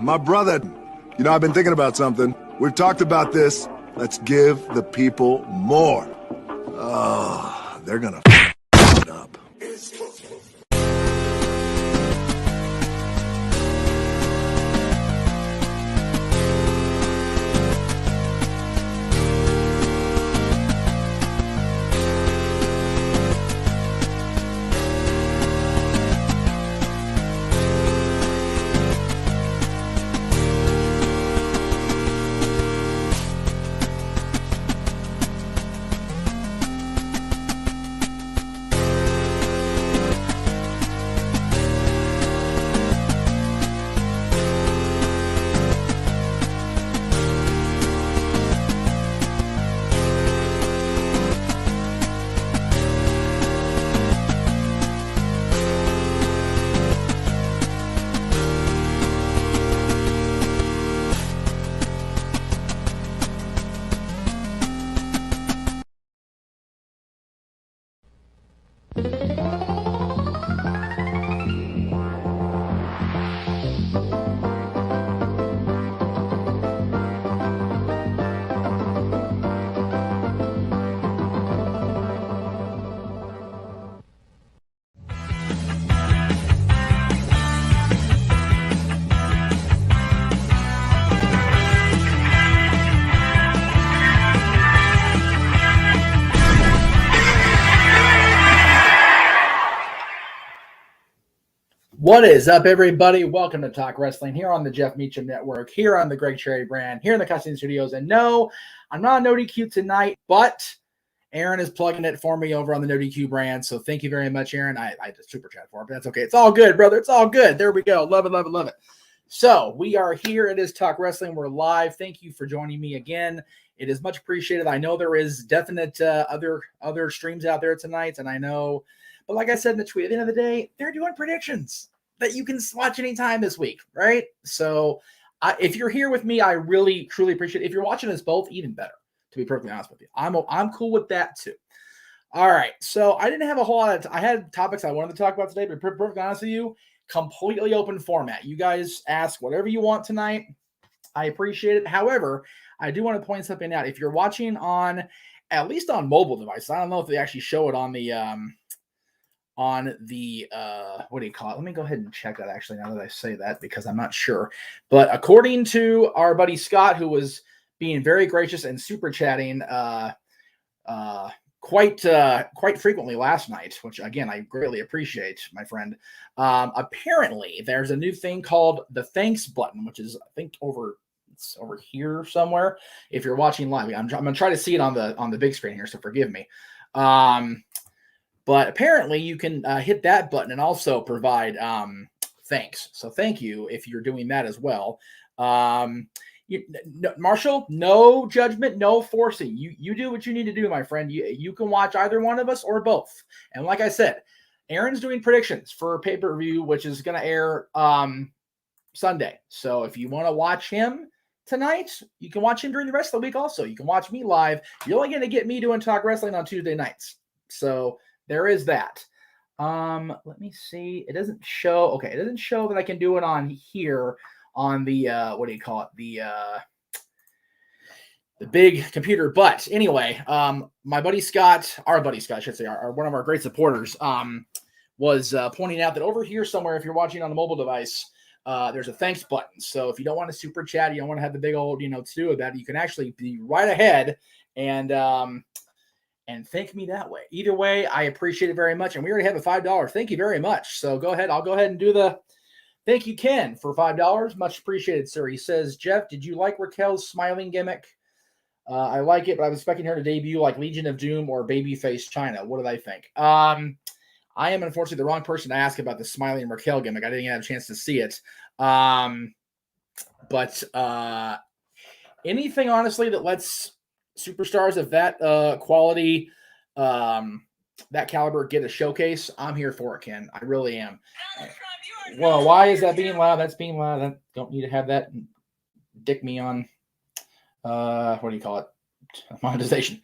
My brother, I've been thinking about something. We've talked about this. Let's give the people more. Oh, they're gonna f it up. What is up, everybody? Welcome to Talk Wrestling here on the Jeff Meacham Network, here on the Greg Cherry brand, here in the Cussing Studios. And no, I'm not on No DQ tonight, but Aaron is plugging it for me over on the No DQ brand. So thank you very much, Aaron. I just super chat for it, but that's okay. It's all good, brother. It's all good. There we go. Love it, love it, love it. So we are here. It is Talk Wrestling. We're live. Thank you for joining me again. It is much appreciated. I know there is definite other streams out there tonight, and I know, but like I said in the tweet, at the end of the day, they're doing predictions that you can watch anytime this week, right? So if you're here with me, I really, truly appreciate it. If you're watching us both, even better, to be perfectly honest with you. I'm cool with that too. All right, so I didn't have a whole lot of I had topics I wanted to talk about today, but to be perfectly honest with you, completely open format. You guys ask whatever you want tonight. I appreciate it. However, I do want to point something out. If you're watching on, at least on mobile devices, I don't know if they actually show it on the what do you call it? Let me go ahead and check that actually now that I say that, because I'm not sure. But according to our buddy Scott, who was being very gracious and super chatting quite frequently last night, which again I greatly appreciate, my friend. Apparently there's a new thing called the thanks button, which is, I think, it's over here somewhere. If you're watching live, I'm gonna try to see it on the big screen here, so forgive me. But apparently you can hit that button and also provide thanks. So thank you if you're doing that as well. Marshall, no judgment, no forcing. You do what you need to do, my friend. You can watch either one of us or both. And like I said, Aaron's doing predictions for pay-per-view, which is going to air Sunday. So if you want to watch him tonight, you can watch him during the rest of the week also. You can watch me live. You're only going to get me doing Talk Wrestling on Tuesday nights. So there is that. Let me see. It doesn't show. Okay, it doesn't show that I can do it on here on the what do you call it? The big computer. But anyway, my buddy Scott, our buddy Scott, I should say, one of our great supporters, was pointing out that over here somewhere, if you're watching on a mobile device, there's a thanks button. So if you don't want to super chat, you don't want to have the big old, to do about it, you can actually be right ahead and thank me that way. Either way, I appreciate it very much. And we already have a $5. Thank you very much. So go ahead. I'll go ahead and do the thank you, Ken, for $5. Much appreciated, sir. He says, Jeff, did you like Raquel's smiling gimmick? I like it, but I was expecting her to debut like Legion of Doom or Babyface China. What did I think? I am unfortunately the wrong person to ask about the smiling Raquel gimmick. I didn't have a chance to see it. But anything, honestly, that lets superstars of that quality, that caliber get a showcase, I'm here for it, Ken. I really am. Well, why is that being loud? That's being loud. I don't need to have that dick me on, what do you call it? Monetization.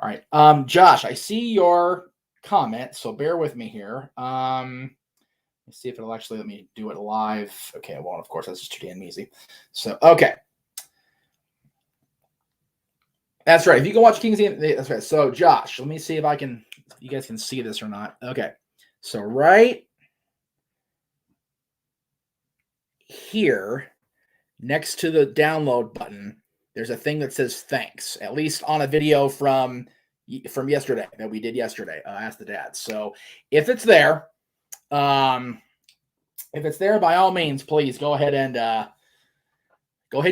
All right. Josh, I see your comment, so bear with me here. Let's see if it'll actually let me do it live. Okay, it won't, of course. That's just too damn easy. So, okay. That's right. If you can watch King's Game, that's right. So, Josh, let me see if you guys can see this or not. Okay. So, right here, next to the download button, there's a thing that says thanks, at least on a video from yesterday that we did yesterday. Ask the Dad. So, if it's there, by all means, please go ahead and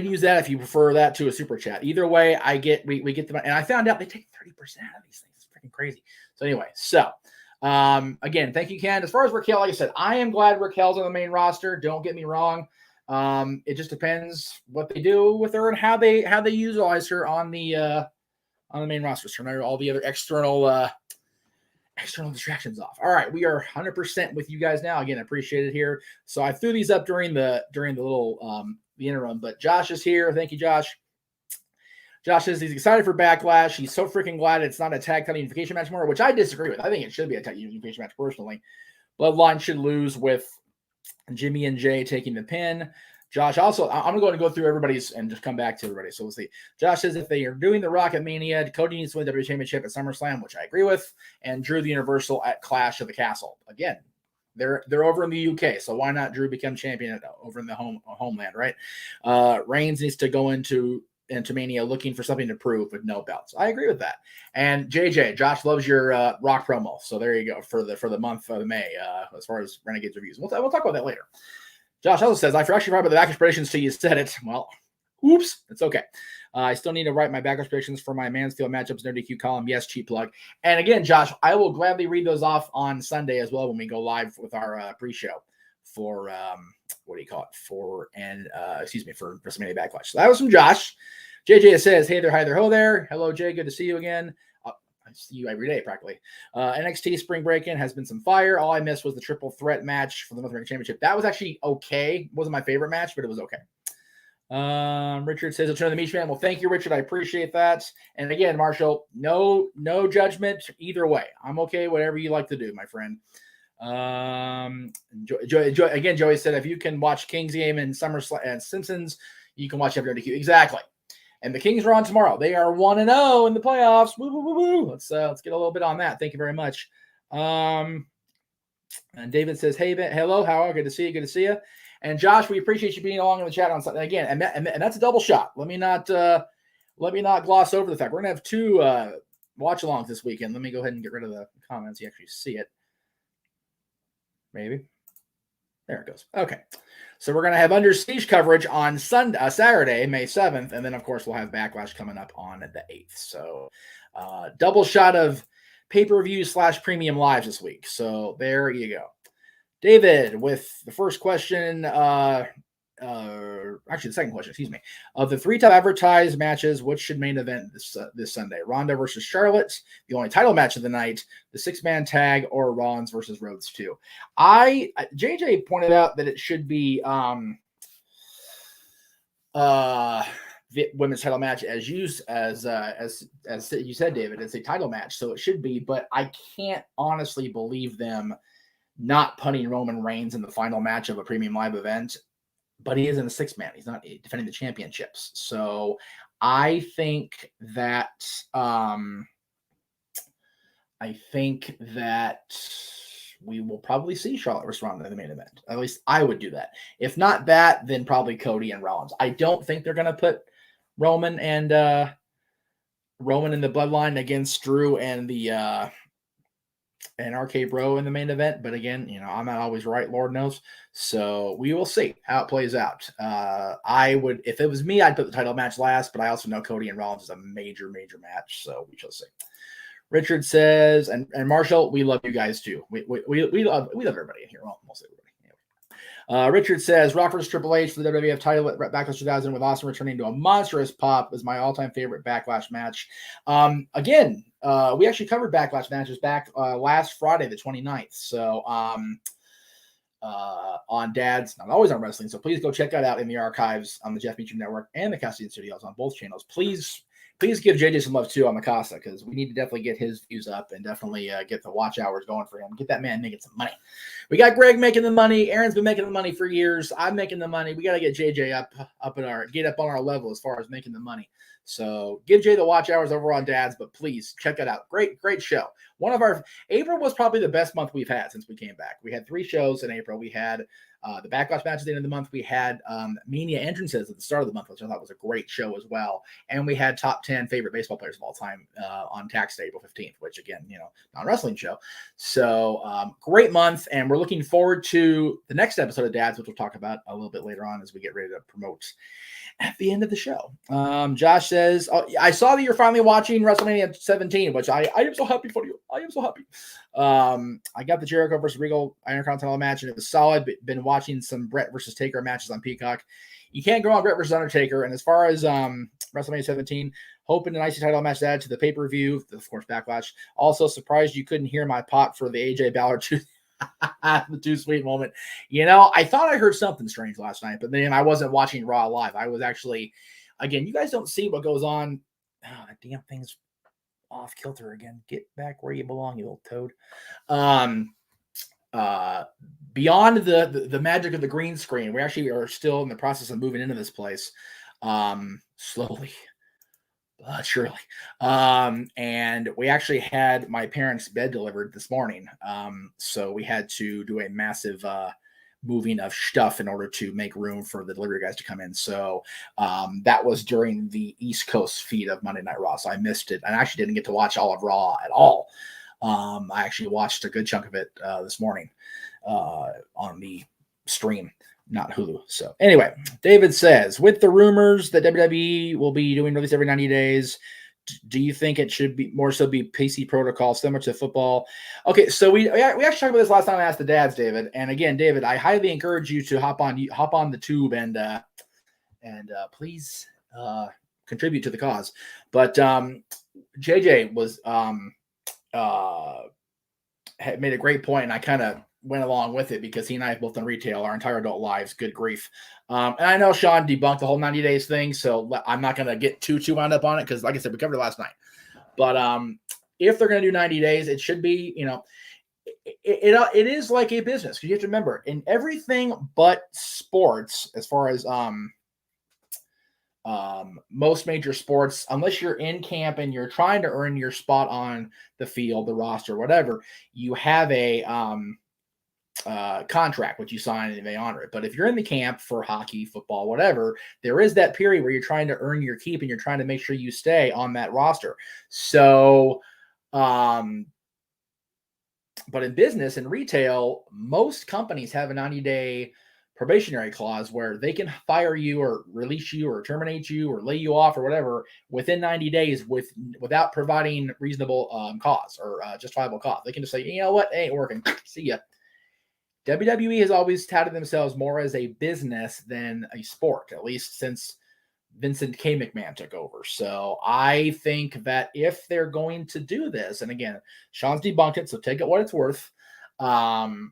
use that if you prefer that to a super chat. Either way, we get them, and I found out they take 30% of these things. It's freaking crazy. So anyway, again, thank you, Ken. As far as Raquel, like I said, I am glad Raquel's on the main roster. Don't get me wrong. It just depends what they do with her and how they utilize her on the main roster. Turn all the other external distractions off. All right, we are 100% with you guys now. Again, I appreciate it here. So I threw these up during the little the interim, but Josh is here. Thank you, Josh. Josh says he's excited for Backlash. He's so freaking glad it's not a tag title unification match more, which I disagree with. I think it should be a tag unification match personally. Bloodline should lose with Jimmy and Jay taking the pin. Josh also, I'm going to go through everybody's and just come back to everybody. So we'll see. Josh says if they are doing the Rocket Mania, Cody needs to win the WWE Championship at SummerSlam, which I agree with, and Drew the Universal at Clash of the Castle. Again, they're over in the UK, so why not Drew become champion over in the homeland, right? Reigns needs to go into Mania looking for something to prove with no belts. I agree with that. And JJ, Josh loves your Rock promo, so there you go for the month of May as far as Renegades reviews. We'll talk about that later. Josh also says, I actually forgot about the backlash predictions till you said it. Well, oops, it's okay. I still need to write my backlash predictions for my Mansfield matchups in their DQ column. Yes, cheap plug. And again, Josh, I will gladly read those off on Sunday as well when we go live with our pre-show for for WrestleMania Backlash. So that was from Josh. JJ says, hey there, hi there, ho there. Hello, Jay. Good to see you again. I see you every day practically. NXT Spring Break-In has been some fire. All I missed was the triple threat match for the North American Championship. That was actually okay. Wasn't my favorite match, but it was okay. Richard says, I'll turn the Meacham. Well, thank you, Richard. I appreciate that. And again, Marshall, no judgment either way. I'm okay, whatever you like to do, my friend. Again, Joey said, if you can watch King's Game and SummerSlam and Simpsons, you can watch FWQ. Exactly. And the Kings are on tomorrow. They are 1-0 in the playoffs. Woo, woo, woo, woo. Let's get a little bit on that. Thank you very much. And David says, hey, hello, how are you? Good to see you. Good to see you. And Josh, we appreciate you being along in the chat on something again. And that's a double shot. Let me not gloss over the fact we're gonna have 2 watch-alongs this weekend. Let me go ahead and get rid of the comments. You actually see it. Maybe. There it goes. Okay. So we're going to have Under Siege coverage on Saturday, May 7th. And then, of course, we'll have Backlash coming up on the 8th. So double shot of pay-per-view / premium lives this week. So there you go. David, with the first question, actually the second question, excuse me. Of the 3 top advertised matches, which should main event this Sunday? Ronda versus Charlotte, the only title match of the night, the 6-man tag, or Rollins versus Rhodes 2. JJ pointed out that it should be the women's title match as you said, David. It's a title match, so it should be, but I can't honestly believe them not putting Roman Reigns in the final match of a premium live event. But he is in the 6-man. He's not defending the championships. So I think that we will probably see Charlotte versus Ronda in the main event. At least I would do that. If not that, then probably Cody and Rollins. I don't think they're going to put Roman in the bloodline against Drew and the and RK Bro in the main event. But again, I'm not always right, Lord knows. So we will see how it plays out. If it was me, I'd put the title match last, but I also know Cody and Rollins is a major, major match. So we shall see. Richard says, and Marshall, we love you guys too. We love everybody in here. Well, mostly everybody. Richard says, Rock vs. Triple H for the WWF title at Backlash 2000 with Austin returning to a monstrous pop is my all-time favorite Backlash match. Again, we actually covered Backlash matches back last Friday, the 29th. So on Dad's, not always on wrestling. So please go check that out in the archives on the Jeff Meacham Network and the Cassidy Studios on both channels. Please please give JJ some love too on the Casa, because we need to definitely get his views up and definitely get the watch hours going for him. Get that man making some money. We got Greg making the money. Aaron's been making the money for years. I'm making the money. We got to get JJ up on our level as far as making the money. So give Jay the watch hours over on Dad's, but please check it out. Great show. April was probably the best month we've had since we came back. We had 3 shows in April. We had the Backlash match at the end of the month. We had Mania entrances at the start of the month, which I thought was a great show as well. And we had top 10 favorite baseball players of all time on tax day, April 15th, which again, non-wrestling show. So great month. And we're looking forward to the next episode of Dad's, which we'll talk about a little bit later on as we get ready to promote at the end of the show. Josh says, I saw that you're finally watching WrestleMania 17, which I am so happy for you. I am so happy. I got the Jericho versus Regal Intercontinental match, and it was solid. Been watching some Brett versus Taker matches on Peacock. You can't go on Brett versus Undertaker. And as far as WrestleMania 17, hoping an IC title match added to the pay-per-view, of course, Backlash. Also surprised you couldn't hear my pop for the AJ Ballard the too sweet moment. I thought I heard something strange last night, but then I wasn't watching Raw live. I was actually, again, you guys don't see what goes on. Oh, that damn thing's off kilter again. Get back where you belong, you little toad. Beyond the magic of the green screen, we actually are still in the process of moving into this place, slowly. Surely. And we actually had my parents' bed delivered this morning. So we had to do a massive moving of stuff in order to make room for the delivery guys to come in. So that was during the East Coast feed of Monday Night Raw. So I missed it. I actually didn't get to watch all of Raw at all. I actually watched a good chunk of it this morning on the stream. Not Hulu. So anyway, David says, with the rumors that WWE will be doing release every 90 days, do you think it should be more so be PC protocol similar to football? Okay, so we actually talked about this last time I asked the dads, David. And again, David, I highly encourage you to hop on the tube and please contribute to the cause. But JJ was had made a great point, and I kind of went along with it because he and I have both done retail our entire adult lives. Good grief. And I know Sean debunked the whole 90 days thing, so I'm not going to get too wound up on it because, like I said, we covered it last night. But if they're going to do 90 days, it should be, it is like a business. Because you have to remember, in everything but sports, as far as most major sports, unless you're in camp and you're trying to earn your spot on the field, the roster, whatever, you have a contract which you sign and they honor it. But if you're in the camp for hockey, football, whatever, there is that period where you're trying to earn your keep and you're trying to make sure you stay on that roster. So but in business and retail, most companies have a 90-day probationary clause where they can fire you or release you or terminate you or lay you off or whatever within 90 days without providing reasonable cause or justifiable cause. They can just say, you know what, it ain't working. See ya. WWE has always touted themselves more as a business than a sport, at least since Vincent K. McMahon took over. So I think that if they're going to do this, and again, Sean's debunked it, so take it what it's worth. I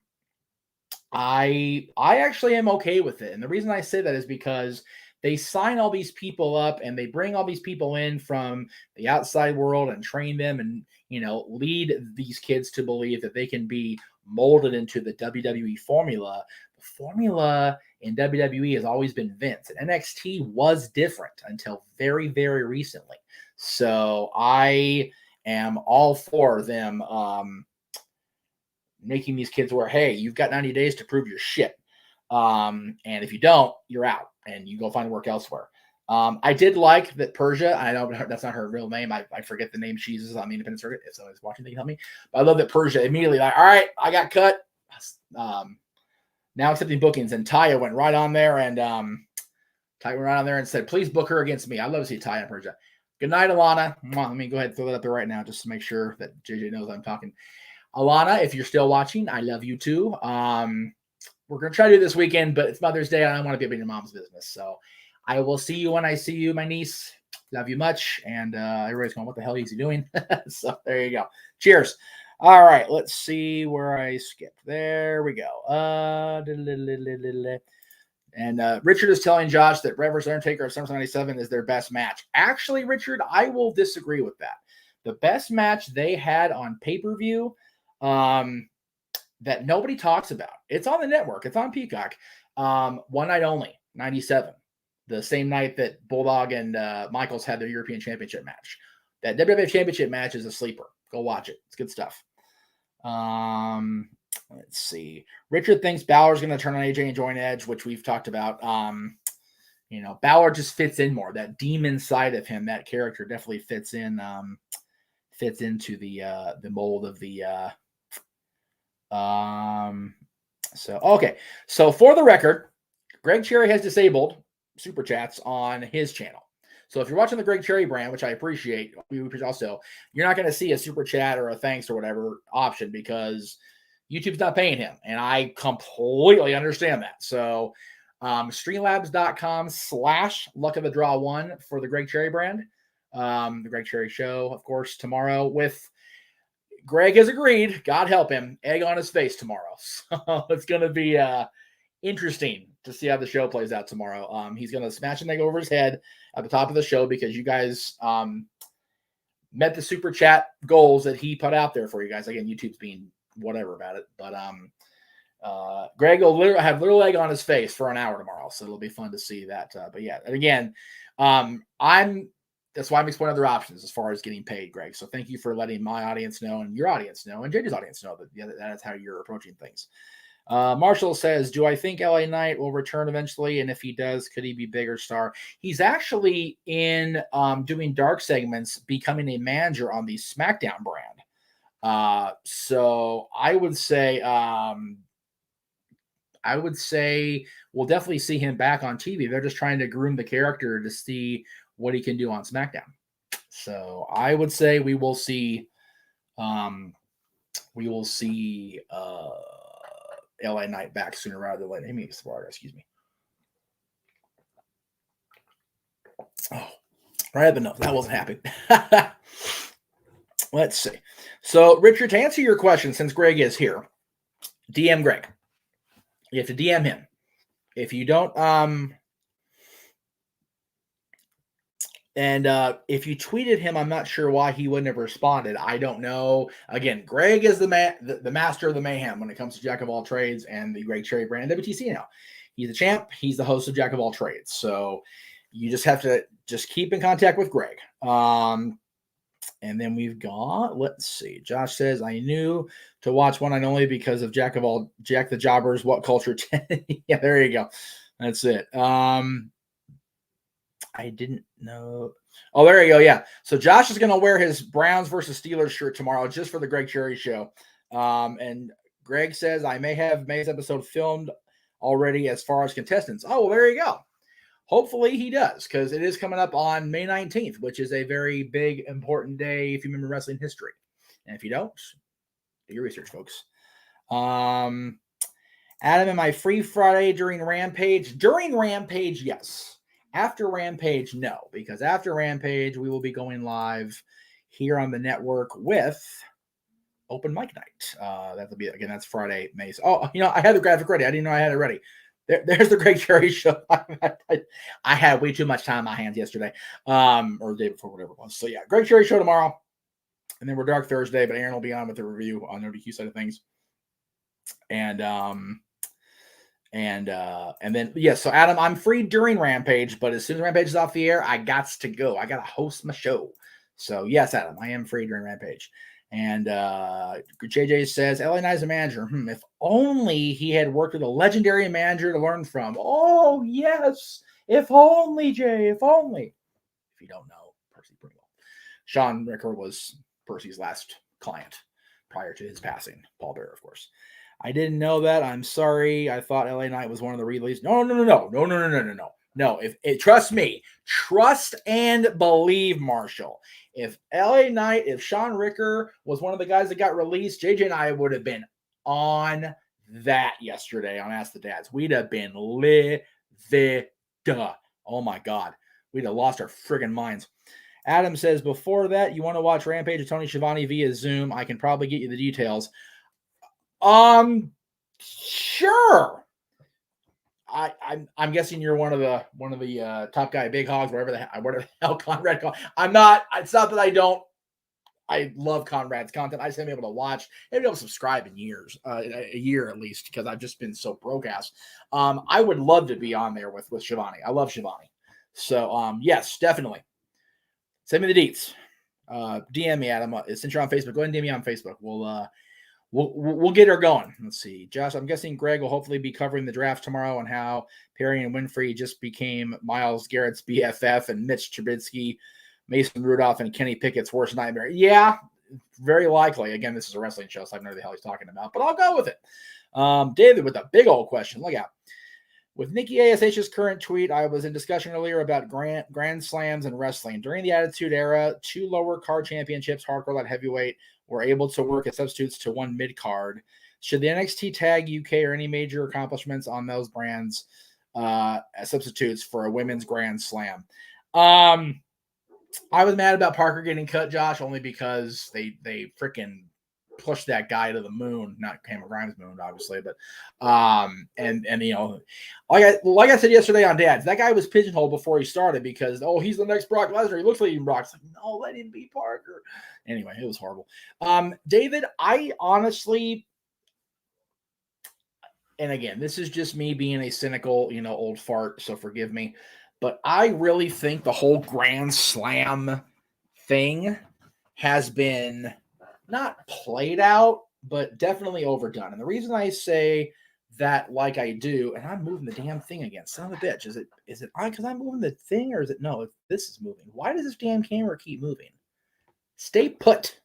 actually am okay with it. And the reason I say that is because they sign all these people up and they bring all these people in from the outside world and train them and, lead these kids to believe that they can be molded into the WWE formula. The formula in WWE has always been Vince, and NXT was different until very, very recently. So I am all for them making these kids where, hey, you've got 90 days to prove your shit. And if you don't, you're out and you go find work elsewhere. I did like that Persia. I know that's not her real name. I forget the name she uses on the independent circuit. If someone's watching, they can help me. But I love that Persia immediately all right, I got cut. Now accepting bookings. And Taya went right on there and said, please book her against me. I love to see Taya and Persia. Good night, Alana. Let me go ahead and throw that up there right now just to make sure that JJ knows I'm talking. Alana, if you're still watching, I love you too. We're going to try to do this weekend, but it's Mother's Day and I don't want to be up in your mom's business. So I will see you when I see you, my niece. Love you much. And everybody's going, what the hell is he doing? So there you go. Cheers. All right. Let's see where I skipped. There we go. And Richard is telling Josh that Bret vs. Undertaker at SummerSlam 97 is their best match. Actually, Richard, I will disagree with that. The best match they had on pay-per-view that nobody talks about. It's on the network. It's on Peacock. One night only, 97. The same night that Bulldog and Michaels had their European Championship match. That WWF Championship match is a sleeper. Go watch it. It's good stuff. Let's see. Richard thinks Balor's going to turn on AJ and join Edge, which we've talked about. Balor just fits in more. That demon side of him, that character definitely fits in. Fits into the mold of the. So for the record, Greg Cherry has disabled super chats on his channel. So if you're watching the Greg Cherry brand, which I appreciate, also, you're not going to see a super chat or a thanks or whatever option because YouTube's not paying him. And I completely understand that. So streamlabs.com/luckofthedraw1 for the Greg Cherry brand. The Greg Cherry show, of course, tomorrow with Greg has agreed, God help him, egg on his face tomorrow. So it's going to be interesting to see how the show plays out tomorrow. He's going to smash an egg over his head at the top of the show because you guys met the super chat goals that he put out there for you guys. Again, YouTube's being whatever about it, but Greg will literally have little egg on his face for an hour tomorrow, so it'll be fun to see that. But yeah, and again, that's why I'm exploring other options as far as getting paid, Greg. So thank you for letting my audience know and your audience know and JJ's audience know that that is how you're approaching things. Marshall says, do I think LA Knight will return eventually? And if he does, could he be bigger star? He's actually in doing dark segments, becoming a manager on the SmackDown brand. So I would say we'll definitely see him back on TV. They're just trying to groom the character to see what he can do on SmackDown. So I would say we will see LA Knight back sooner rather than later. Let me get some water, excuse me. Oh, right, but no, that wasn't happy. Let's see. So, Richard, to answer your question, since Greg is here, DM Greg. You have to DM him. If you don't, if you tweeted him, I'm not sure why he wouldn't have responded. I don't know. Again, Greg is the master of the mayhem when it comes to Jack of all trades and the Greg Cherry brand WTC now. He's the champ. He's the host of Jack of all trades. So you just have to just keep in contact with Greg. And then we've got, let's see. Josh says, I knew to watch One Night Only because of Jack the Jobber's What Culture 10. Yeah, there you go. That's it. I didn't know. Oh, there you go. Yeah. So Josh is going to wear his Browns versus Steelers shirt tomorrow just for the Greg Cherry show. And Greg says, I may have May's episode filmed already as far as contestants. Oh, well, there you go. Hopefully he does, because it is coming up on May 19th, which is a very big, important day if you remember wrestling history. And if you don't, do your research, folks. Adam, am I free Friday during Rampage? During Rampage, yes. After Rampage, no, because after Rampage, we will be going live here on the network with Open Mic Night. That'll be, again, that's Friday, May. Oh, I had the graphic ready. I didn't know I had it ready. There's the Greg Cherry show. I had way too much time on my hands yesterday, or the day before, whatever it was. So yeah, Greg Cherry show tomorrow, and then we're Dark Thursday. But Aaron will be on with the review on the ODQ side of things, and then yes. So Adam, I'm free during Rampage, but as soon as Rampage is off the air, I got to go. I got to host my show. So yes, Adam, I am free during Rampage. And JJ says, LA Knight is a manager. If only he had worked with a legendary manager to learn from. Oh, yes. If only, Jay. If only. If you don't know, Percy Pringle. Sean Ricker was Percy's last client prior to his passing. Paul Bearer, of course. I didn't know that. I'm sorry. I thought LA Knight was one of the releases. No. No, trust me. Trust and believe, Marshall. If LA Knight, if Sean Ricker was one of the guys that got released, JJ and I would have been on that yesterday on Ask the Dads. We'd have been livid. Oh my God. We'd have lost our friggin' minds. Adam says, before that, you want to watch Rampage of Tony Schiavone via Zoom? I can probably get you the details. Sure. I'm guessing you're one of the top guy big hogs, whatever the hell Conrad called. I'm not. It's not that I don't. I love Conrad's content. I just haven't been able to watch, haven't been able to subscribe in years, a year at least, because I've just been so broke ass. I would love to be on there with Shivani. I love Shivani. So yes, definitely. Send me the deets. DM me, Adam. Since you're on Facebook, go ahead and DM me on Facebook. We'll get her going. Let's see. Josh, I'm guessing Greg will hopefully be covering the draft tomorrow and how Perry and Winfrey just became Myles Garrett's BFF and Mitch Trubisky, Mason Rudolph, and Kenny Pickett's worst nightmare. Yeah, very likely. Again, this is a wrestling show, so I don't know the hell he's talking about, but I'll go with it. David with a big old question. Look out. With Nikki ASH's current tweet, I was in discussion earlier about grand slams and wrestling. During the Attitude Era, 2 lower card championships, hardcore light heavyweight, were able to work as substitutes to 1 mid card. Should the NXT tag UK or any major accomplishments on those brands as substitutes for a women's grand slam? I was mad about Parker getting cut, Josh, only because they freaking pushed that guy to the moon, not Cameron Grimes' moon, obviously, but and you know, like I said yesterday on Dads, that guy was pigeonholed before he started because he's the next Brock Lesnar. He looks like even Brock's like, no, let him be Parker. Anyway, it was horrible. David, I honestly, and again, this is just me being a cynical, old fart, so forgive me, but I really think the whole Grand Slam thing has been not played out, but definitely overdone. And the reason I say that like I do, and I'm moving the damn thing again, son of a bitch, is it because I'm moving the thing, or is it no, this is moving? Why does this damn camera keep moving? Stay put.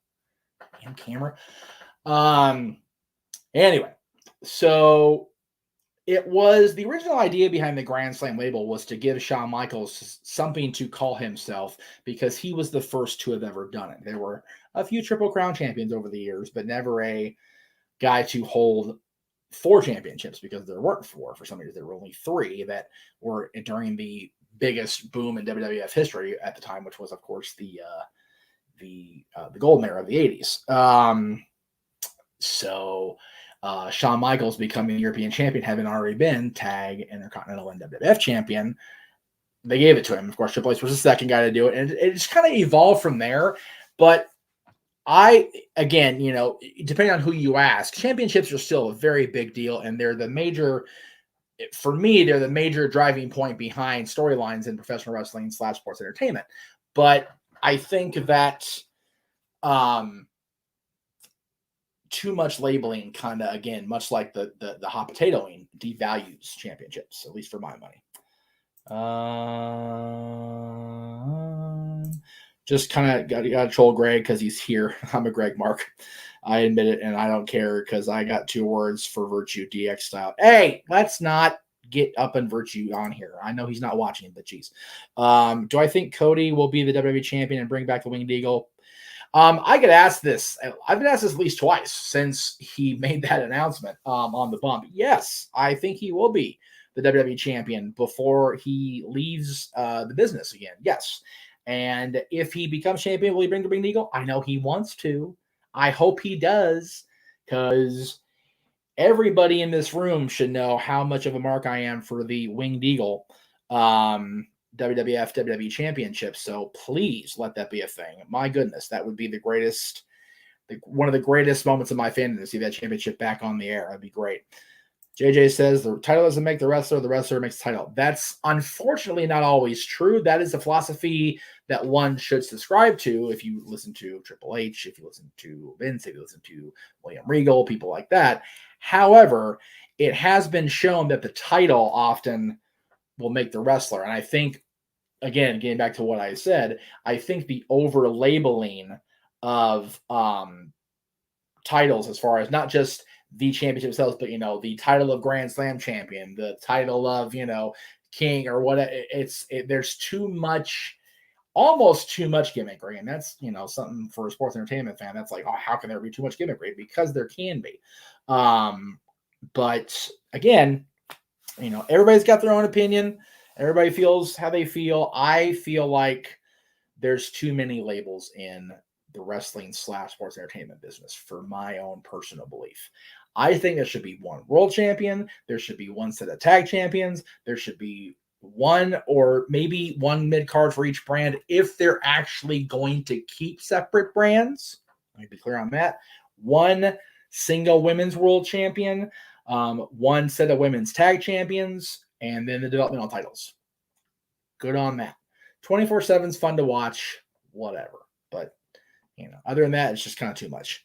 Damn camera. Anyway, so it was the original idea behind the Grand Slam label was to give Shawn Michaels something to call himself because he was the first to have ever done it. There were a few Triple Crown champions over the years, but never a guy to hold 4 championships because there weren't 4. For some reason, there were only 3 that were during the biggest boom in WWF history at the time, which was, of course, the golden era of the 80s. So Shawn Michaels becoming European champion, having already been tag, Intercontinental, and WWF champion, they gave it to him. Of course, Triple H was the second guy to do it, and it just kind of evolved from there. But again, depending on who you ask, championships are still a very big deal, and they're the major, for me, they're the major driving point behind storylines in professional wrestling / sports entertainment. But I think that too much labeling kind of, again, much like the hot potatoing, devalues championships, at least for my money. Just kind of got to troll Greg because he's here. I'm a Greg Mark. I admit it, and I don't care because I got 2 words for Virtue, DX style. Hey, let's not get up in Virtue on here. I know he's not watching, but geez. Do I think Cody will be the WWE champion and bring back the Winged Eagle? I get asked this. I've been asked this at least twice since he made that announcement on the bump. Yes, I think he will be the WWE champion before he leaves the business again. Yes. And if he becomes champion, will he bring the Winged Eagle? I know he wants to. I hope he does, because everybody in this room should know how much of a mark I am for the Winged Eagle WWF, WWE Championship. So please let that be a thing. My goodness, that would be the greatest, one of the greatest moments of my fandom to see that championship back on the air. That'd be great. JJ says the title doesn't make the wrestler makes the title. That's unfortunately not always true. That is a philosophy that one should subscribe to if you listen to Triple H, if you listen to Vince, if you listen to William Regal, people like that. However, it has been shown that the title often will make the wrestler. And I think, again, getting back to what I said, I think the over-labeling of titles, as far as not just the championship themselves, but the title of Grand Slam champion, the title of king, or what, there's too much, almost too much gimmickry, and that's something for a sports entertainment fan. That's like, oh, how can there be too much gimmickry? Because there can be. But again, everybody's got their own opinion. Everybody feels how they feel. I feel like there's too many labels in the wrestling / sports entertainment business for my own personal belief. I think there should be one world champion. There should be one set of tag champions. There should be one or maybe one mid-card for each brand if they're actually going to keep separate brands. Let me be clear on that. One single women's world champion, one set of women's tag champions, and then the developmental titles. Good on that. 24/7 is fun to watch, whatever. But, other than that, it's just kind of too much.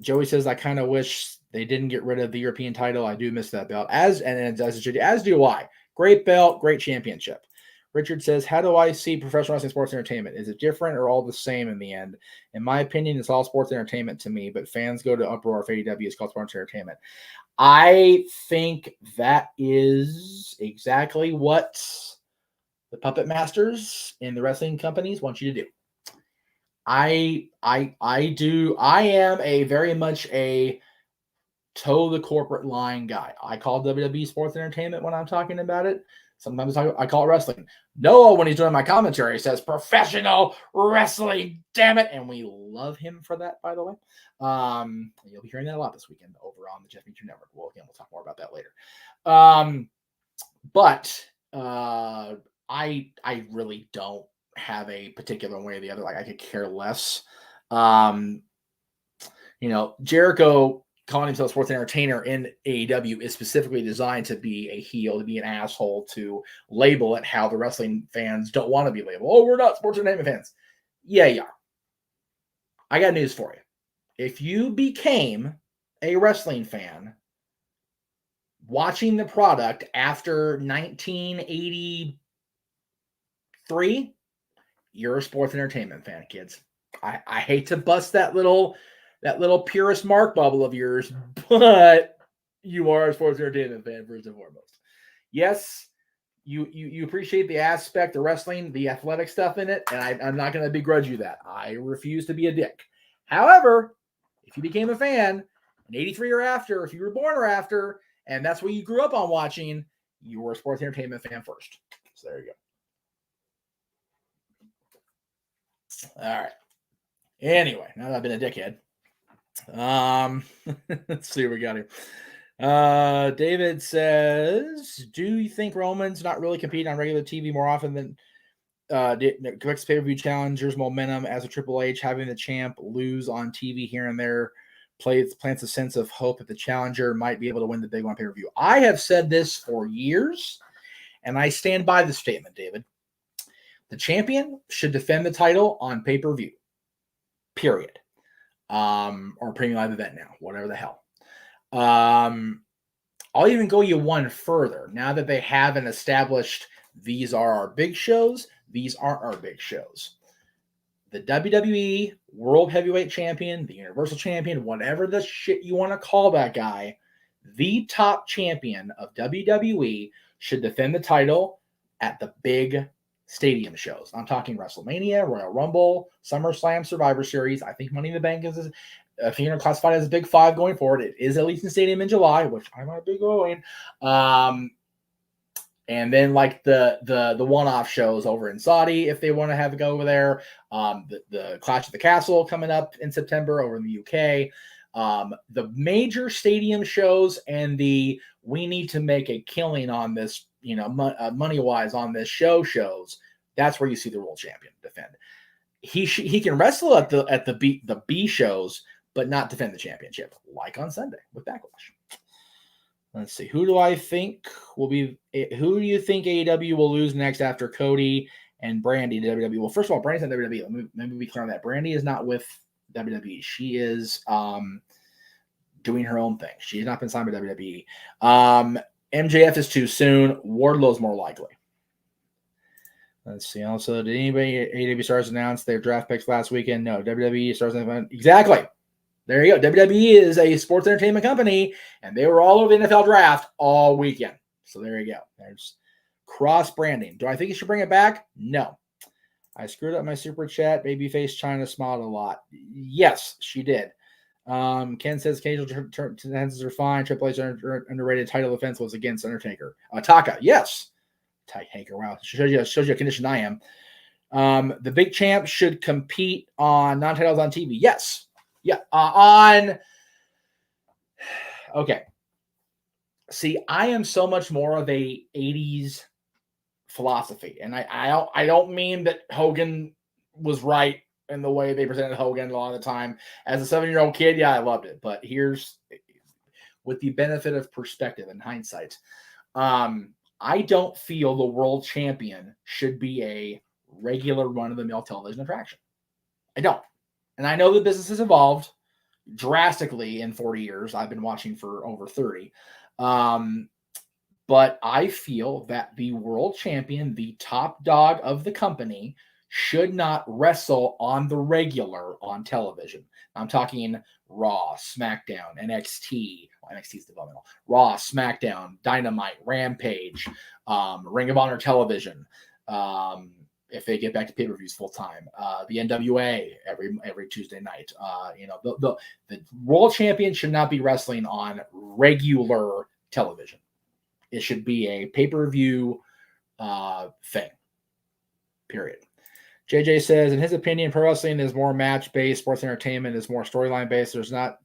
Joey says, I kind of wish they didn't get rid of the European title. I do miss that belt. As do I. Great belt, great championship. Richard says, how do I see professional wrestling sports entertainment? Is it different or all the same in the end? In my opinion, it's all sports entertainment to me, but fans go to uproar if AEW is called sports entertainment. I think that is exactly what the puppet masters in the wrestling companies want you to do. I am a very much a toe the corporate line guy. I call WWE sports entertainment when I'm talking about it. Sometimes I call it wrestling. Noah, when he's doing my commentary, says professional wrestling, damn it. And we love him for that, by the way. You'll be hearing that a lot this weekend over on the Jeff Meacham Network. Well, again, we'll talk more about that later. But I really don't have a particular way or the other. Like, I could care less. Jericho calling himself a sports entertainer in AEW is specifically designed to be a heel, to be an asshole, to label it how the wrestling fans don't want to be labeled. Oh, we're not sports entertainment fans. Yeah, you are. I got news for you. If you became a wrestling fan watching the product after 1983, you're a sports entertainment fan, kids. I hate to bust that little purist mark bubble of yours, but you are a sports entertainment fan first and foremost. Yes, you appreciate the aspect of wrestling, the athletic stuff in it, and I'm not going to begrudge you that. I refuse to be a dick. However, if you became a fan in 83 or after, if you were born or after, and that's what you grew up on watching, you were a sports entertainment fan first. So there you go. All right. Anyway, now that I've been a dickhead, let's see what we got here. David says, do you think Roman's not really competing on regular TV more often than corrects pay-per-view challengers momentum as a Triple H, having the champ lose on TV here and there plants a sense of hope that the challenger might be able to win the big one pay-per-view? I have said this for years, and I stand by the statement, David. The champion should defend the title on pay-per-view, period. Or premium live event now, whatever the hell. I'll even go you one further. Now that they have an established, these are our big shows, these aren't our big shows. The WWE World Heavyweight Champion, the Universal Champion, whatever the shit you want to call that guy, the top champion of WWE should defend the title at the big stadium shows. I'm talking WrestleMania, Royal Rumble, SummerSlam, Survivor Series. I think Money in the Bank is classified as a Big Five going forward. It is at least in Stadium in July, which I might be going. And then like the one-off shows over in Saudi, if they want to have it go over there. The Clash at the Castle coming up in September over in the UK. The major stadium shows and we need to make a killing on this, money-wise on this shows. That's where you see the world champion defend. He can wrestle at the B shows, but not defend the championship, like on Sunday with Backlash. Let's see. Who do you think AEW will lose next after Cody and Brandy to WWE? Well, first of all, Brandy's not WWE. Let me be clear on that. Brandy is not with WWE. She is doing her own thing. She has not been signed by WWE. MJF is too soon. Wardlow's more likely. Let's see. Also, did anybody AEW stars announce their draft picks last weekend? No. WWE stars exactly. There you go. WWE is a sports entertainment company, and they were all over the NFL draft all weekend. So there you go. There's cross branding. Do I think you should bring it back? No. I screwed up my super chat. Babyface China smiled a lot. Yes, she did. Ken says occasional tendencies are fine. Triple H underrated title defense was against Undertaker. Taka, yes. Taker, wow. Shows you a condition I am. The big champ should compete on non-titles on TV. Yes. Yeah. On Okay. See, I am so much more of a 80s philosophy. And I don't mean that Hogan was right in the way they presented Hogan a lot of the time. As a 7-year-old kid, yeah, I loved it. But here's with the benefit of perspective and hindsight. I don't feel the world champion should be a regular run-of-the-mill television attraction. I don't. And I know the business has evolved drastically in 40 years. I've been watching for over 30. But I feel that the world champion, the top dog of the company, should not wrestle on the regular on television. I'm talking Raw, SmackDown, NXT. Well, NXT is developmental. Raw, SmackDown, Dynamite, Rampage, Ring of Honor television. If they get back to pay-per-views full time, the NWA every Tuesday night. The world champion should not be wrestling on regular television. It should be a pay-per-view thing. Period. JJ says, in his opinion, pro wrestling is more match-based. Sports entertainment is more storyline-based. That's not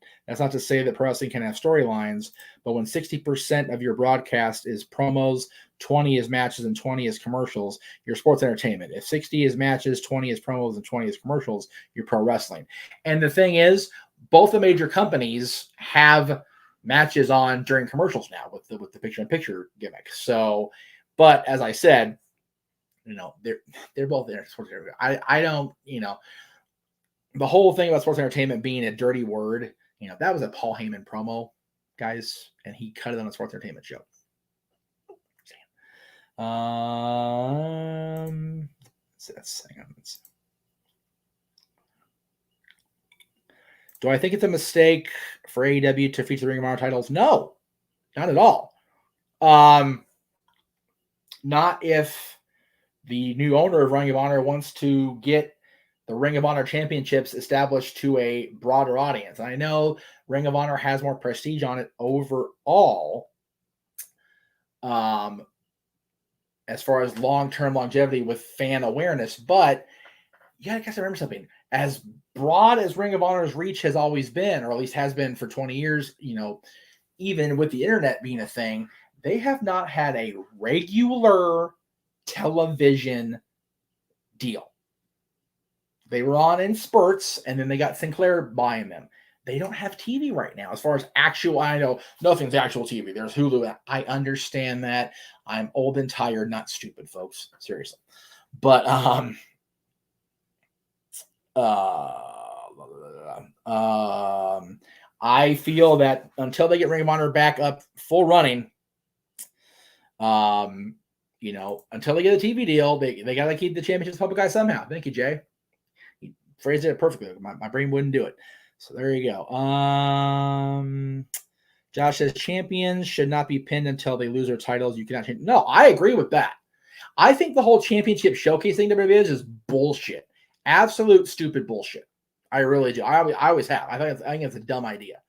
to say that pro wrestling can have storylines, but when 60% of your broadcast is promos, 20 is matches, and 20 is commercials, your sports entertainment. If 60 is matches, 20 is promos, and 20 is commercials, you're pro wrestling. And the thing is, both the major companies have matches on during commercials now with the picture-in-picture gimmick. So, but as I said, they're both there. I don't, the whole thing about sports entertainment being a dirty word, that was a Paul Heyman promo, guys, and he cut it on a sports entertainment show. Do I think it's a mistake for AEW to feature the Ring of Honor titles? No, not at all. Not if the new owner of Ring of Honor wants to get the Ring of Honor championships established to a broader audience. I know Ring of Honor has more prestige on it overall, as far as long-term longevity with fan awareness, but you gotta remember something. As broad as Ring of Honor's reach has always been, or at least has been for 20 years, even with the internet being a thing, they have not had a regular television deal. They were on in spurts, and then they got Sinclair buying them. They don't have TV right now. As far as actual, I know nothing's actual TV. There's Hulu. I understand that. I'm old and tired, not stupid, folks. Seriously. But I feel that until they get Ring of Honor back up full running, until they get a TV deal, they got to keep the championships public eye somehow. Thank you, Jay. He phrased it perfectly. My brain wouldn't do it. So there you go. Josh says champions should not be pinned until they lose their titles. You cannot change. No, I agree with that. I think the whole championship showcase thing WWE is bullshit. Absolute stupid bullshit. I really do. I always have. I think it's a dumb idea.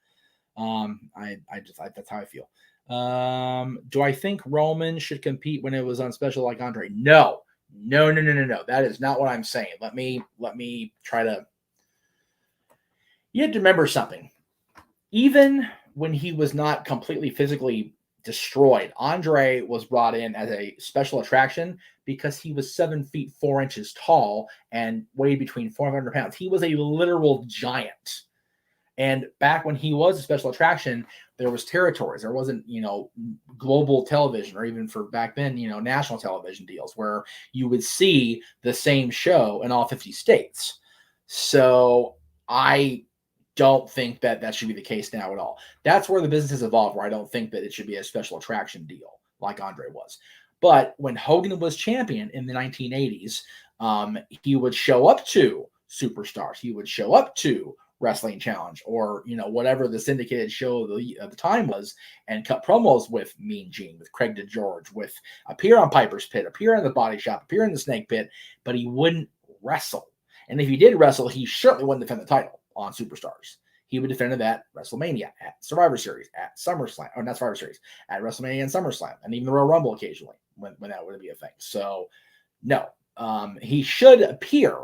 That's how I feel. Do I think Roman should compete when it was on special like Andre? No. That is not what I'm saying. Let me try to. You have to remember something. Even when he was not completely physically destroyed, Andre was brought in as a special attraction because he was 7 feet 4 inches tall and weighed between 400 pounds. He was a literal giant. And back when he was a special attraction, there was territories. There wasn't, global television, or even for back then, national television deals where you would see the same show in all 50 states. So I don't think that should be the case now at all. That's where the business has evolved, where I don't think that it should be a special attraction deal like Andre was. But when Hogan was champion in the 1980s, he would show up to Superstars. He would show up to Wrestling Challenge, or whatever the syndicated show of the time was, and cut promos with Mean Gene, with Craig DeGeorge, with appear on Piper's Pit, appear in the Body Shop, appear in the Snake Pit, but he wouldn't wrestle. And if he did wrestle, he certainly wouldn't defend the title on Superstars. He would defend it at WrestleMania, at Survivor Series, at SummerSlam, or not Survivor Series, at WrestleMania and SummerSlam, and even the Royal Rumble occasionally when that would be a thing. So no, he should appear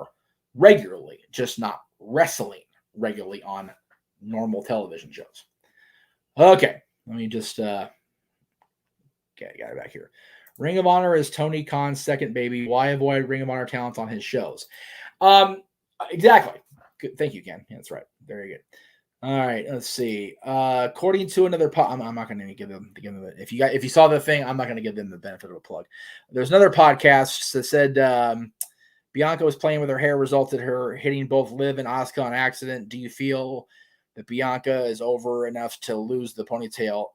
regularly, just not wrestling regularly on normal television shows. Okay, let me just okay, got it back here. Ring of Honor is Tony Khan's second baby. Why avoid Ring of Honor talents on his shows? Exactly. Good. Thank you, Ken. Yeah, that's right. Very good. All right, let's see. According to another I'm not going to give them it. If you saw the thing, I'm not going to give them the benefit of a plug. There's another podcast that said Bianca was playing with her hair, resulted her hitting both Liv and Asuka on accident. Do you feel that Bianca is over enough to lose the ponytail?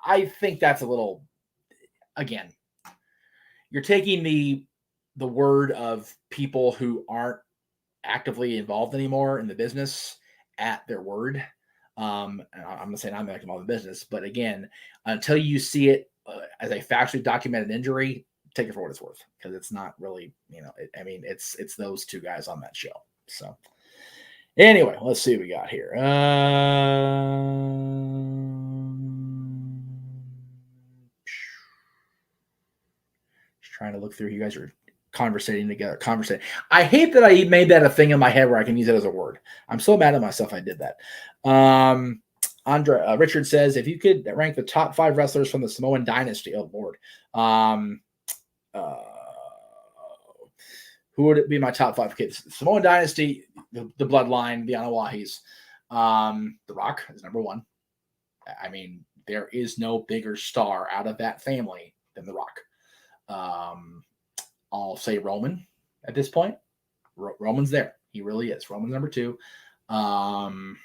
I think that's a little. Again, you're taking the word of people who aren't actively involved anymore in the business at their word. I'm not saying I'm active in the business, but again, until you see it as a factually documented injury, take it for what it's worth, because it's not really, it's those two guys on that show. So anyway, let's see what we got here. Just trying to look through. You guys are conversating together. I hate that I made that a thing in my head where I can use it as a word. I'm so mad at myself I did that. Richard says, if you could rank the top 5 wrestlers from the Samoan dynasty, oh Lord, who would it be my top 5? Okay, Samoan dynasty, the bloodline, the Anawahis. The Rock is number 1. I mean, there is no bigger star out of that family than The Rock. I'll say Roman at this point. Roman's there. He really is. Roman's number 2. God.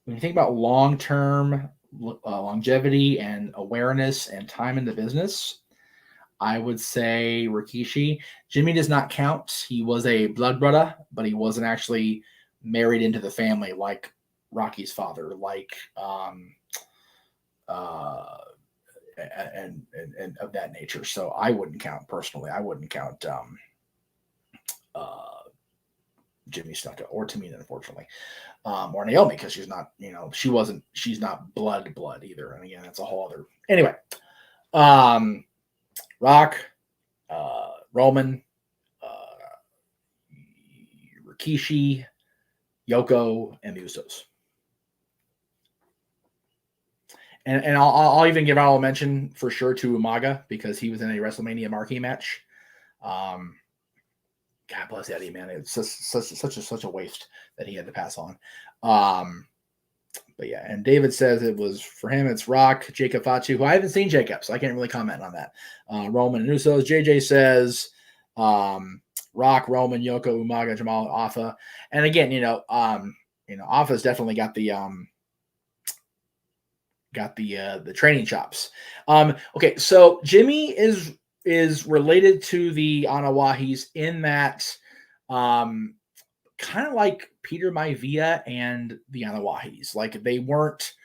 When you think about long-term longevity and awareness and time in the business, I would say Rikishi. Jimmy does not count. He was a blood brother, but he wasn't actually married into the family like Rocky's father, like and of that nature. So I wouldn't count personally. I wouldn't count Jimmy Snuka or Tamina, unfortunately, or Naomi, because she's not, she's not blood either. And again, that's a whole other. Anyway, Rock, Roman, Rikishi, Yoko, and the Usos. And I'll even give honorable mention for sure to Umaga, because he was in a WrestleMania marquee match. God bless Eddie, man. It's such a waste that he had to pass on. But yeah, and David says it was for him. It's Rock, Jacob Fatu, who I haven't seen Jacob, so I can't really comment on that. Roman and Usos. JJ says Rock, Roman, Yoko, Umaga, Jamal, Alpha, and again, Alpha's definitely got the training chops. Okay, so Jimmy is related to the Anawahis in that kind of like Peter Maivia and the Anawahis. Like, they weren't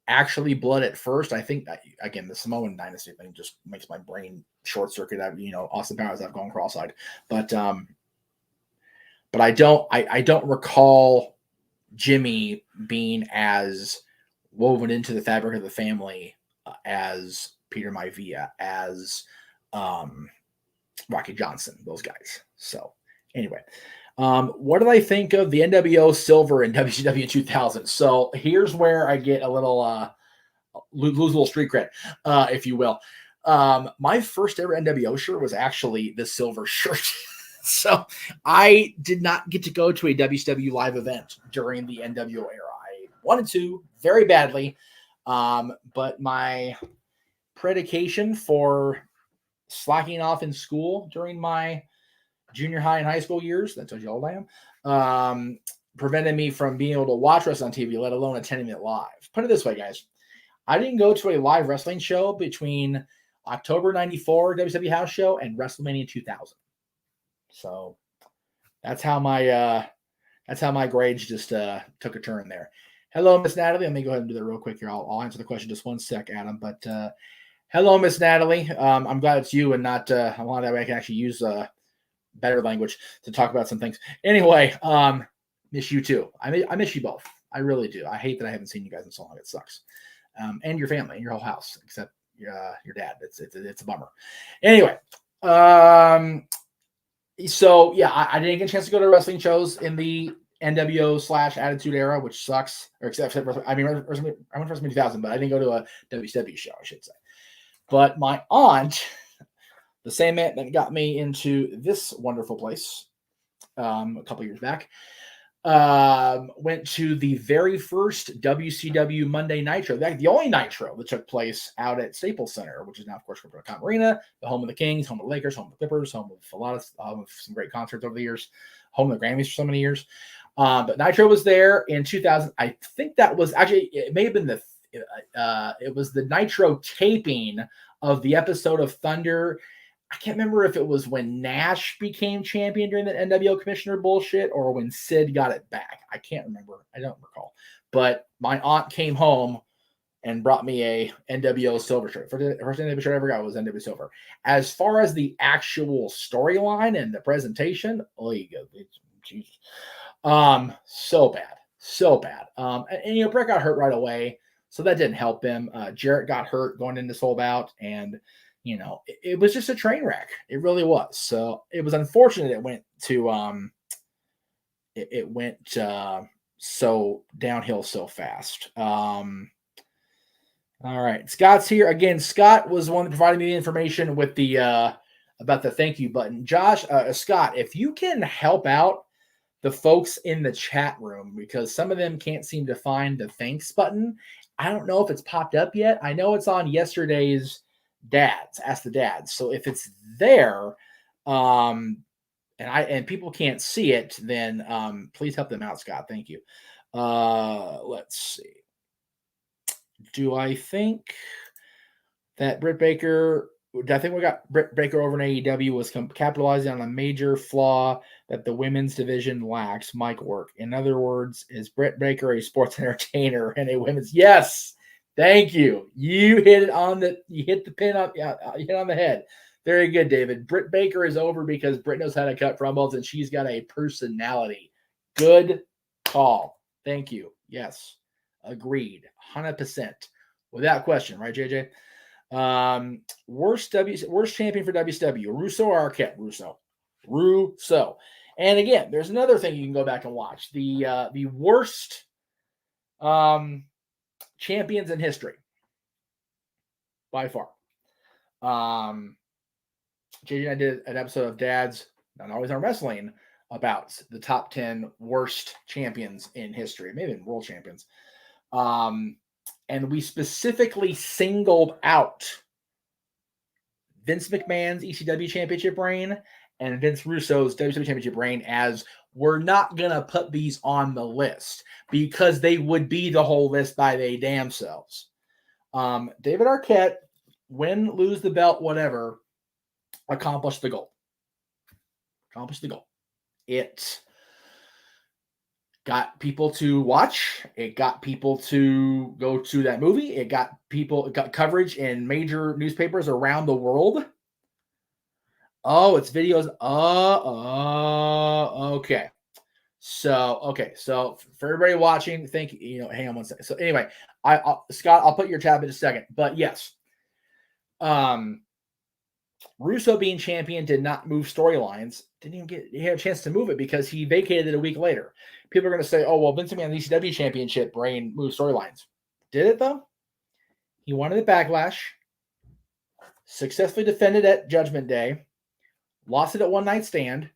actually blood at first. I think, again, the Samoan dynasty thing just makes my brain short circuit. Austin Powers, I've gone cross-eyed, but I don't recall Jimmy being as woven into the fabric of the family as Peter Maivia, as Rocky Johnson, those guys. So anyway, what did I think of the NWO Silver in WCW 2000? So here's where I get a little lose a little street cred, if you will. My first ever NWO shirt was actually the silver shirt. So I did not get to go to a WCW live event during the NWO era. I wanted to very badly, but my predication for slacking off in school during my junior high and high school years, that tells you how old I am, prevented me from being able to watch wrestling on TV, let alone attending it live. Put it this way, guys. I didn't go to a live wrestling show between October 94 WCW house show and WrestleMania 2000. So that's how my grades just took a turn there. Hello, Miss Natalie. Let me go ahead and do that real quick here. I'll answer the question just one sec, Adam. But hello, Miss Natalie. I'm glad it's you and not a lot that way I can actually use better language to talk about some things. Anyway, miss you too. I miss you both. I really do. I hate that I haven't seen you guys in so long. It sucks. And your family and your whole house, except your dad. It's a bummer. Anyway, So yeah, I didn't get a chance to go to wrestling shows in the NWO/Attitude Era, which sucks. Or except I mean, I went to WrestleMania 2000, but I didn't go to a WCW show, I should say. But my aunt, the same aunt that got me into this wonderful place a couple years back, went to the very first WCW Monday Nitro, the only Nitro that took place out at Staples Center, which is now, of course, Crypto.com Arena, the home of the Kings, home of the Lakers, home of the Clippers, home of a lot of some great concerts over the years, home of the Grammys for so many years. But Nitro was there in 2000. I think that was actually, it may have been it was the Nitro taping of the episode of Thunder. I can't remember if it was when Nash became champion during the NWO commissioner bullshit or when Sid got it back. I can't remember. I don't recall. But my aunt came home and brought me a NWO silver shirt. The first NWO shirt I ever got was NWO silver. As far as the actual storyline and the presentation, Jesus. So bad. So bad. And Brett got hurt right away, so that didn't help him. Jarrett got hurt going into sold out, and it was just a train wreck. It really was. So it was unfortunate it went to it went so downhill so fast. All right, Scott's here again. Scott was the one that provided me the information with the about the thank you button. Josh, Scott, if you can help out the folks in the chat room, because some of them can't seem to find the thanks button. I don't know if it's popped up yet. I know it's on yesterday's Ask the Dads. So if it's there, and people can't see it, then please help them out, Scott. Thank you. Let's see. Do I think that Britt Baker? I think we got Britt Baker over in AEW was capitalizing on a major flaw that the women's division lacks: mic work. In other words, is Britt Baker a sports entertainer and a women's? Yes. Thank you. You hit the pin up. Yeah, you hit on the head. Very good, David. Britt Baker is over because Britt knows how to cut promos and she's got a personality. Good call. Thank you. Yes. Agreed. 100%. Without question, right, JJ? Worst champion for WCW, Russo or Arquette? Russo. And again, there's another thing you can go back and watch. The worst champions in history by far. JJ and I did an episode of Dads, Not Always on Wrestling, about the top 10 worst champions in history, maybe even world champions. And we specifically singled out Vince McMahon's ECW championship reign and Vince Russo's WCW championship reign as we're not going to put these on the list because they would be the whole list by they damn selves. David Arquette, win, lose the belt, whatever, accomplished the goal. It got people to watch. It got people to go to that movie. It got coverage in major newspapers around the world. Oh, it's videos. Okay. So for everybody watching, hang on one second. So anyway, Scott, I'll put your tab in a second. But yes, Russo being champion did not move storylines. Didn't even he had a chance to move it because he vacated it a week later. People are going to say, oh, well, Vince McMahon's ECW championship reign moved storylines. Did it, though? He won it at Backlash, successfully defended at Judgment Day, lost it at One Night Stand,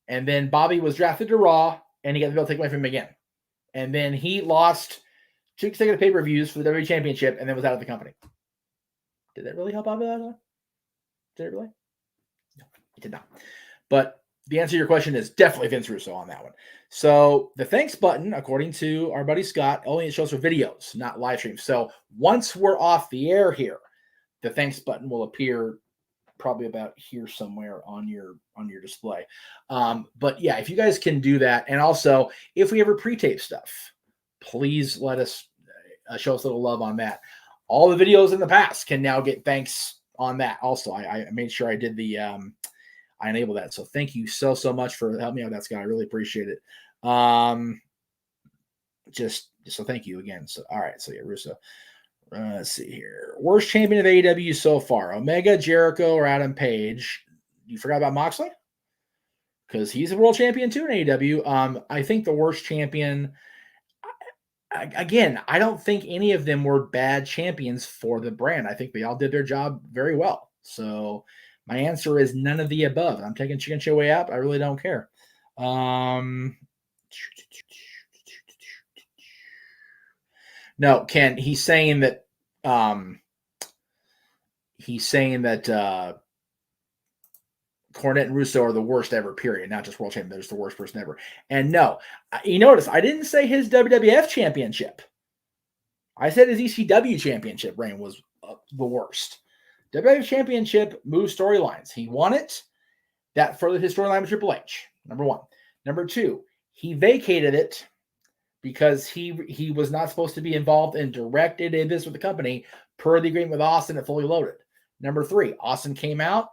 and then Bobby was drafted to Raw, and he got the belt taken away from him again. And then he lost 2 consecutive pay-per-views for the WWE Championship and then was out of the company. Did that really help Bobby out? Did it really? No, it did not. But the answer to your question is definitely Vince Russo on that one. So the thanks button, according to our buddy Scott, only shows for videos, not live streams. So once we're off the air here, the thanks button will appear probably about here somewhere on your display. But yeah, if you guys can do that, and also if we ever pre-tape stuff, please let us show us a little love on that. All the videos in the past can now get thanks on that. Also, I made sure I did the I enabled that. So thank you so much for helping me out with that, Scott. I really appreciate it. Just so thank you again. So all right, so yeah, Russo. Let's see here. Worst champion of AEW so far: Omega, Jericho, or Adam Page. You forgot about Moxley? because he's a world champion too in AEW. I think the worst champion. Again, I don't think any of them were bad champions for the brand. I think they all did their job very well. So my answer is none of the above. I'm taking Chicken Show way up. I really don't care. No, Ken, he's saying that Cornette and Russo are the worst ever, period. Not just world champion, they're just the worst person ever. And no, you notice I didn't say his WWF championship. I said his ECW championship reign was the worst. WWF championship moves storylines. He won it. That furthered his storyline with Triple H, number one. Number two, he vacated it because he was not supposed to be involved in directed business with the company per the agreement with Austin at Fully Loaded. Number three, Austin came out,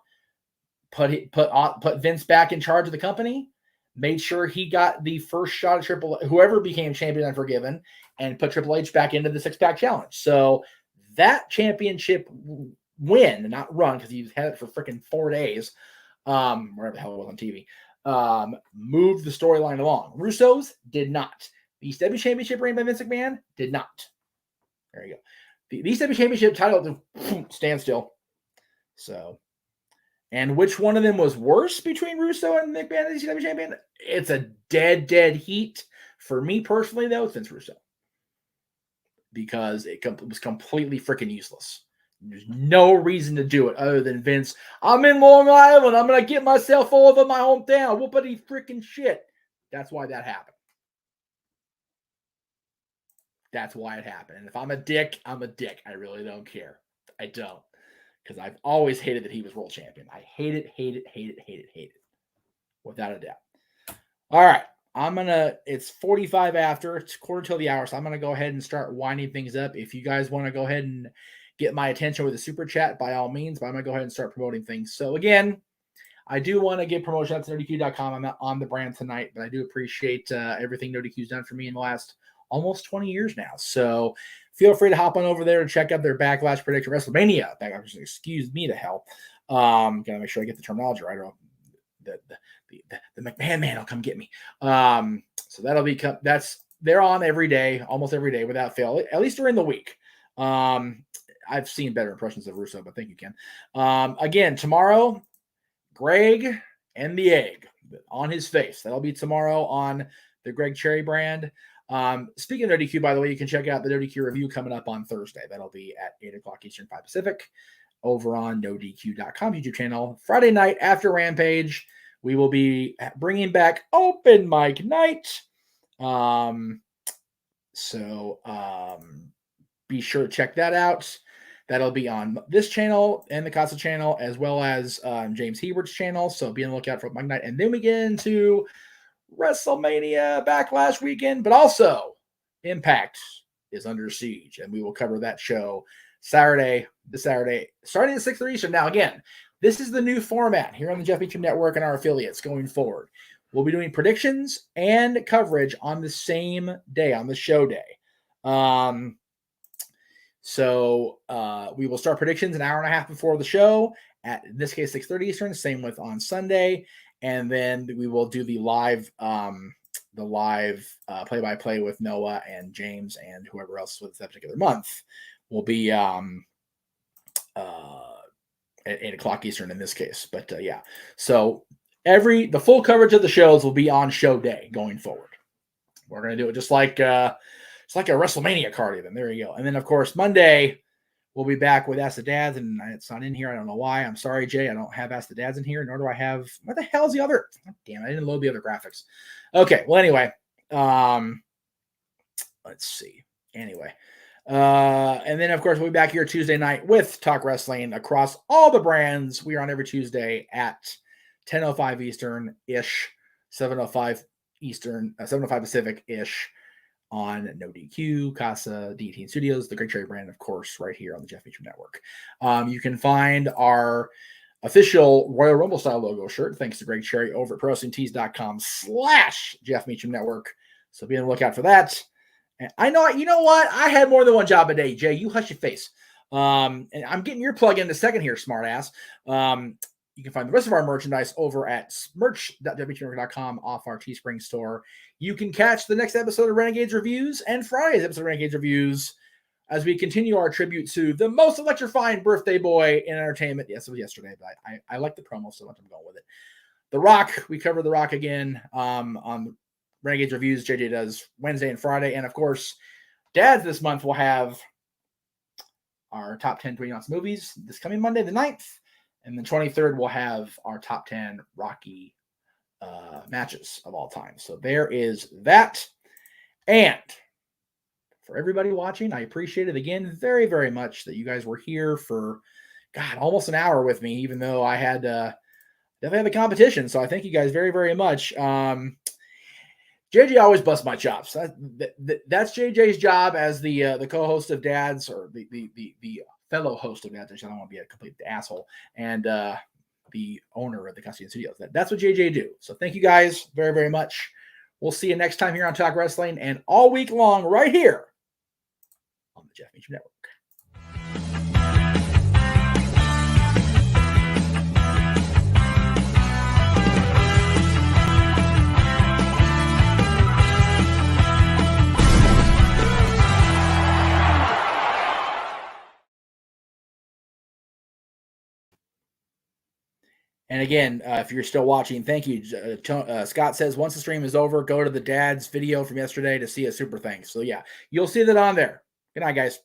put Vince back in charge of the company, made sure he got the first shot at whoever became champion Unforgiven, and put Triple H back into the six-pack challenge. So that championship win, not run, because he had it for freaking 4 days, wherever the hell it was on TV, moved the storyline along. Russo's did not. The ECW championship reign by Vince McMahon did not. There you go. The ECW championship title stand still. So, and which one of them was worse between Russo and McMahon as ECW champion? It's a dead heat. For me personally, though, it's Vince Russo. Because it was completely freaking useless. There's no reason to do it other than Vince, I'm in Long Island. I'm going to get myself all over my hometown. Whoopity freaking shit. That's why that happened. That's why it happened. And if I'm a dick, I'm a dick. I really don't care. I don't. Because I've always hated that he was world champion. I hate it. Without a doubt. All right. It's 45 after. It's quarter till the hour. So I'm going to go ahead and start winding things up. If you guys want to go ahead and get my attention with a super chat, by all means. But I'm going to go ahead and start promoting things. So again, I do want to give promotion out to NoDQ.com. I'm not on the brand tonight, but I do appreciate everything NoDQ's done for me in the last almost 20 years now. So feel free to hop on over there and check out their Backlash Prediction WrestleMania. Backlash, excuse me to hell. Gotta make sure I get the terminology right, or the McMahon man will come get me. So that'll be they're on every day, almost every day without fail, at least during the week. I've seen better impressions of Russo, but thank you, Ken. Again, tomorrow, Greg and the Egg on his face. That'll be tomorrow on the Greg Cherry brand. Speaking of NoDQ, by the way, you can check out the NoDQ review coming up on Thursday. That'll be at 8 o'clock Eastern, 5 Pacific, over on NoDQ.com YouTube channel. Friday night after Rampage, we will be bringing back Open Mic Night. So be sure to check that out. That'll be on this channel and the Casa channel, as well as James Hebert's channel. So be on the lookout for Open Mic Night. And then we get into WrestleMania Backlash weekend, but also Impact is under siege, and we will cover that show this Saturday, starting at 6:30 Eastern. Now, again, this is the new format here on the Jeff Meacham Network and our affiliates going forward. We'll be doing predictions and coverage on the same day, on the show day. So we will start predictions an hour and a half before the show, at, in this case, 6:30 Eastern, same with on Sunday. And then we will do the live play-by-play with Noah and James and whoever else with that particular month. Will be at 8 o'clock Eastern in this case. But yeah, so the full coverage of the shows will be on show day going forward. We're gonna do it just like a WrestleMania card even. There you go. And then of course Monday we'll be back with Ask the Dads, and it's not in here. I don't know why. I'm sorry, Jay. I don't have Ask the Dads in here, nor do I have. What the hell is the other? God damn it! I didn't load the other graphics. Okay. Well, anyway, let's see. Anyway, and then of course we'll be back here Tuesday night with Talk Wrestling across all the brands. We are on every Tuesday at 10:05 Eastern ish, 7:05 Eastern, 7:05 Pacific ish. On NoDQ, Casa, D18 Studios, the Great Cherry brand, of course, right here on the Jeff Meacham Network. You can find our official Royal Rumble style logo shirt, thanks to Greg Cherry, over at ProWrestlingTees.com/Jeff Meacham Network. So be on the lookout for that. And I know, you know what? I had more than one job a day, Jay. You hush your face. And I'm getting your plug in a second here, smartass. you can find the rest of our merchandise over at merch.wtnetwork.com off our Teespring store. You can catch the next episode of Renegades Reviews and Friday's episode of Renegades Reviews as we continue our tribute to the most electrifying birthday boy in entertainment. Yes, it was yesterday, but I like the promo so much I'm going with it. The Rock, we cover The Rock again on Renegades Reviews. JJ does Wednesday and Friday. And, of course, Dads this month will have our top 10 20-ounce movies this coming Monday, the 9th. And the 23rd, we'll have our top 10 Rocky matches of all time. So there is that. And for everybody watching, I appreciate it again very, very much that you guys were here for, God, almost an hour with me, even though I had definitely have a competition. So I thank you guys very, very much. JJ always busts my chops. That's JJ's job as the co-host of Dads, or the fellow host of Dads. I don't want to be a complete asshole. And the owner of the Custody Studios. That's what JJ do. So thank you guys very, very much. We'll see you next time here on Talk Wrestling and all week long right here on the Jeff Meacham Network. And again, if you're still watching, thank you. Scott says once the stream is over, go to the Dad's video from yesterday to see a super thanks. So yeah, you'll see that on there. Good night, guys.